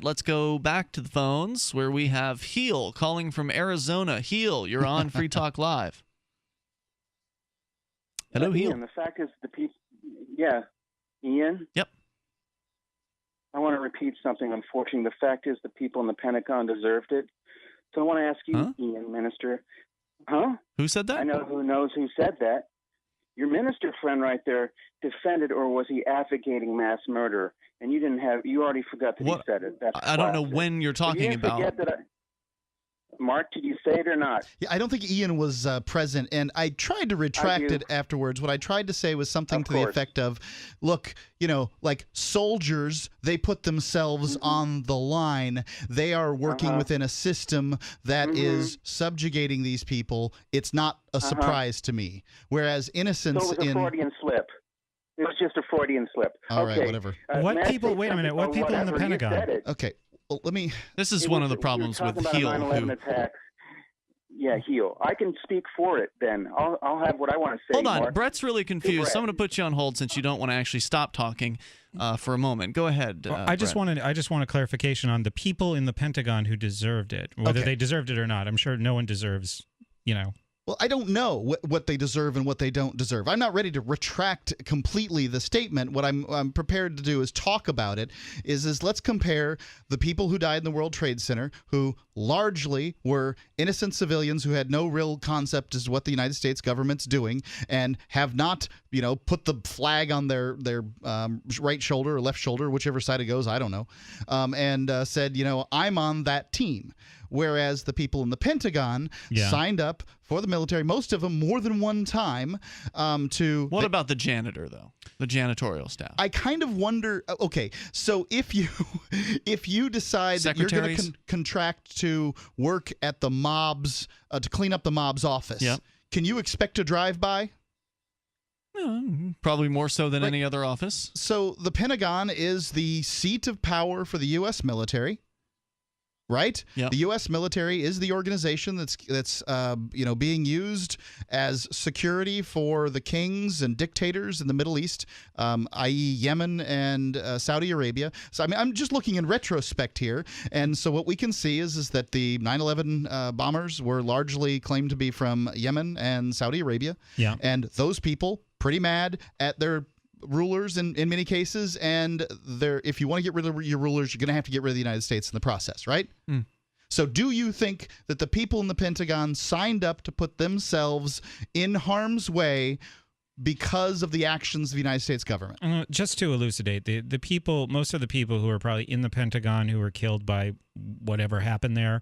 Let's go back to the phones where we have Heel calling from Arizona. Heel, you're on Free Talk Live. Hello, Heel. Ian, the fact is the people. Yeah, Ian. Yep. I want to repeat something. Unfortunately, the fact is the people in the Pentagon deserved it. So I want to ask you, Ian, Minister. Huh? Who said that? I know who knows who said that. Your minister friend right there defended, or was he advocating mass murder? And you already forgot that he said it. That's I don't know when you're talking about. Mark, did you say it or not? Yeah, I don't think Ian was present, and I tried to retract it afterwards. What I tried to say was something to the effect of, look, like soldiers, they put themselves on the line. They are working within a system that is subjugating these people. It's not a surprise to me. Whereas innocence so it was a Freudian slip. It was just a Freudian slip. All right, whatever. What people? Wait a minute. What people in the Pentagon? Okay. Well, let me. This is one of the problems with Heel. Yeah, Heel. I can speak for it. Then I'll have what I want to say. Hold on, Mark. Brett's really confused. So I'm going to put you on hold since you don't want to actually stop talking for a moment. Go ahead. I just want a clarification on the people in the Pentagon who deserved it, whether they deserved it or not. I'm sure no one deserves, Well, I don't know what they deserve and what they don't deserve. I'm not ready to retract completely the statement. What I'm prepared to do is talk about it. Is let's compare the people who died in the World Trade Center, who largely were innocent civilians who had no real concept as to what the United States government's doing and have not, put the flag on their right shoulder or left shoulder, whichever side it goes, I don't know, and said, I'm on that team. Whereas the people in the Pentagon signed up for the military, most of them more than one time, to... What about the janitor, though? The janitorial staff? I kind of wonder... Okay, so if you decide that you're going to contract to work at the mob's... to clean up the mob's office, can you expect to drive by? Probably more so than any other office. So the Pentagon is the seat of power for the U.S. military. Right? Yep. The U.S. military is the organization that's being used as security for the kings and dictators in the Middle East, i.e. Yemen and Saudi Arabia. So I mean, I'm just looking in retrospect here, and so what we can see is that the 9/11 bombers were largely claimed to be from Yemen and Saudi Arabia. Yeah. And those people pretty mad at their rulers in many cases, and if you want to get rid of your rulers, you're going to have to get rid of the United States in the process, right? So do you think that the people in the Pentagon signed up to put themselves in harm's way because of the actions of the United States government? Just to elucidate, the people, most of the people who were probably in the Pentagon who were killed by whatever happened there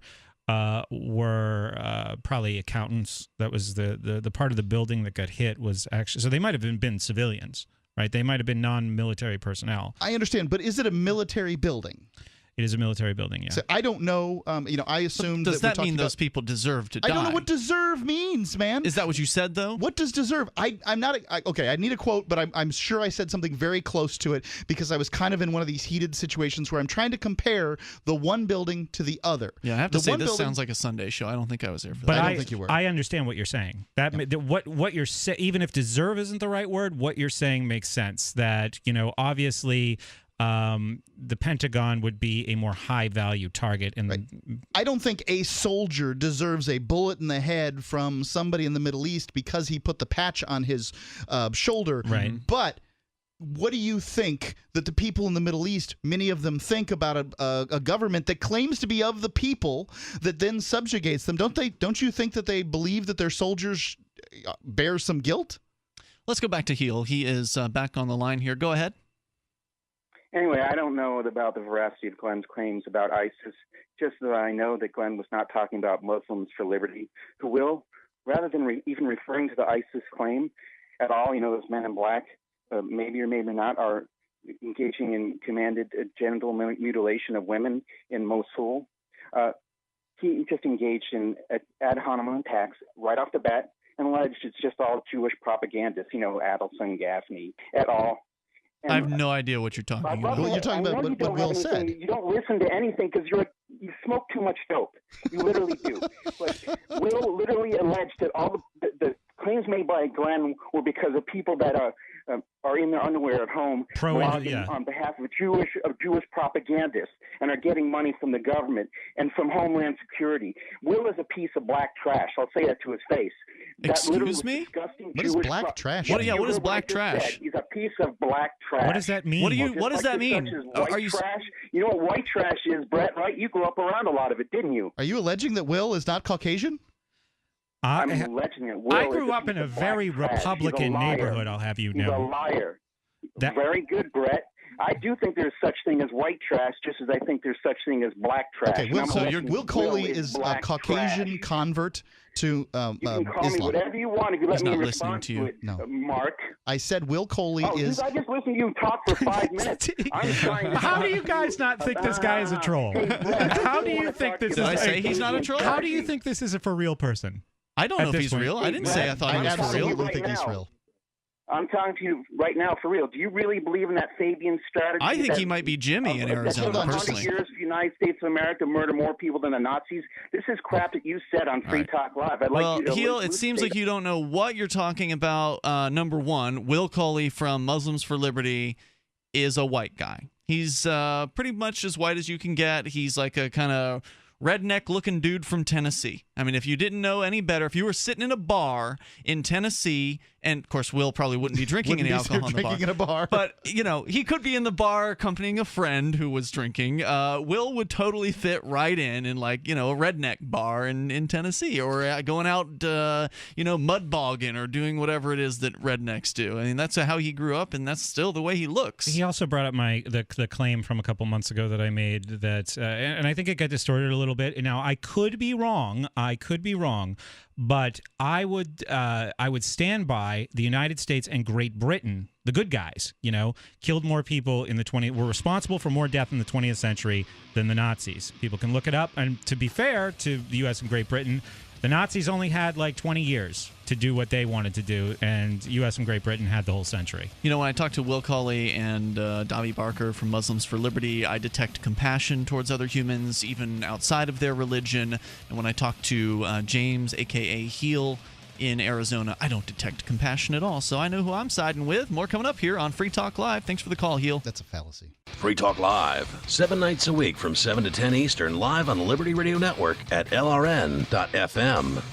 were probably accountants. That was the part of the building that got hit was actually, so they might have been civilians. Right, they might have been non-military personnel. I understand, but is it a military building? It is a military building, yeah. So I don't know. I assumed does that mean those people deserve to die? I don't know what deserve means, man. Is that what you said, though? What does deserve? I'm not. Okay, I need a quote, but I'm sure I said something very close to it because I was kind of in one of these heated situations where I'm trying to compare the one building to the other. Yeah, I have to say this sounds like a Sunday show. I don't think I was there for that. But I don't think you were. I understand what you're saying. What you're saying, even if deserve isn't the right word, what you're saying makes sense. That obviously. The Pentagon would be a more high-value target. I don't think a soldier deserves a bullet in the head from somebody in the Middle East because he put the patch on his shoulder. Right. But what do you think that the people in the Middle East, many of them think about a government that claims to be of the people that then subjugates them? Don't you think that they believe that their soldiers bear some guilt? Let's go back to Heel. He is back on the line here. Go ahead. Anyway, I don't know about the veracity of Glenn's claims about ISIS, just that I know that Glenn was not talking about Muslims for liberty, who will, rather than even referring to the ISIS claim at all, those men in black, maybe or maybe not, are engaging in commanded genital mutilation of women in Mosul. He just engaged in ad hominem attacks right off the bat and alleged it's just all Jewish propagandists, Adelson, Gaffney, et al. And I have no idea what you're talking about. Well, you're talking about what Will said. You don't listen to anything because you smoke too much dope. You literally do. But Will literally alleged that all the claims made by Glenn were because of people that are in their underwear at home blogging on behalf of Jewish propagandists and are getting money from the government and from Homeland Security. Will is a piece of black trash. I'll say that to his face. Excuse me? What is black trash? What is black trash? He's a piece of black trash. What does that mean? What does that mean? Are you trash? You know what white trash is, Brett, right? You grew up around a lot of it, didn't you? Are you alleging that Will is not Caucasian? I'm alleging that Will I grew up in a very Republican neighborhood, I'll have you know. He's a liar. Very good, Brett. I do think there's such thing as white trash, just as I think there's such thing as black trash. Okay, Will Coley is a Caucasian convert to you can call Islam. me whatever you want if you let He's me not respond listening to you. it, No. Mark. I said Will Coley is. I just listened to you talk for 5 minutes. I'm trying to How do you guys not think this guy is a troll? How do you think this is? Did I say he's not a troll? How do you think this is for real person? I don't know if he's real. I didn't say I thought he was for real. I absolutely think he's real. I'm talking to you right now for real. Do you really believe in that Fabian strategy? I think he might be Jimmy in Arizona, personally. 100 years of the United States of America murder more people than the Nazis. This is crap that you said on Free Talk Live. Heel, it seems like you don't know what you're talking about. Number one, Will Coley from Muslims for Liberty is a white guy. He's pretty much as white as you can get. He's like a kind of redneck-looking dude from Tennessee. I mean, if you didn't know any better, if you were sitting in a bar in Tennessee, and of course Will probably wouldn't be drinking any alcohol in a bar. But, you know, he could be in the bar accompanying a friend who was drinking. Will would totally fit right in like, you know, a redneck bar in Tennessee, or going out, you know, mud bogging or doing whatever it is that rednecks do. I mean, that's how he grew up, and that's still the way he looks. He also brought up the claim from a couple months ago that I made that, and I think it got distorted a little bit. Now, I could be wrong, but I would stand by the United States and Great Britain, the good guys, you know, killed more people were responsible for more death in the 20th century than the Nazis. People can look it up, and to be fair to the U.S. and Great Britain, the Nazis only had like 20 years to do what they wanted to do, and U.S. and Great Britain had the whole century. You know, when I talk to Will Coley and Davi Barker from Muslims for Liberty, I detect compassion towards other humans, even outside of their religion. And when I talk to James, a.k.a. Heel, in Arizona, I don't detect compassion at all. So I know who I'm siding with. More coming up here on Free Talk Live. Thanks for the call, Heel. That's a fallacy. Free Talk Live, 7 nights a week from 7 to 10 Eastern, live on the Liberty Radio Network at LRN.FM.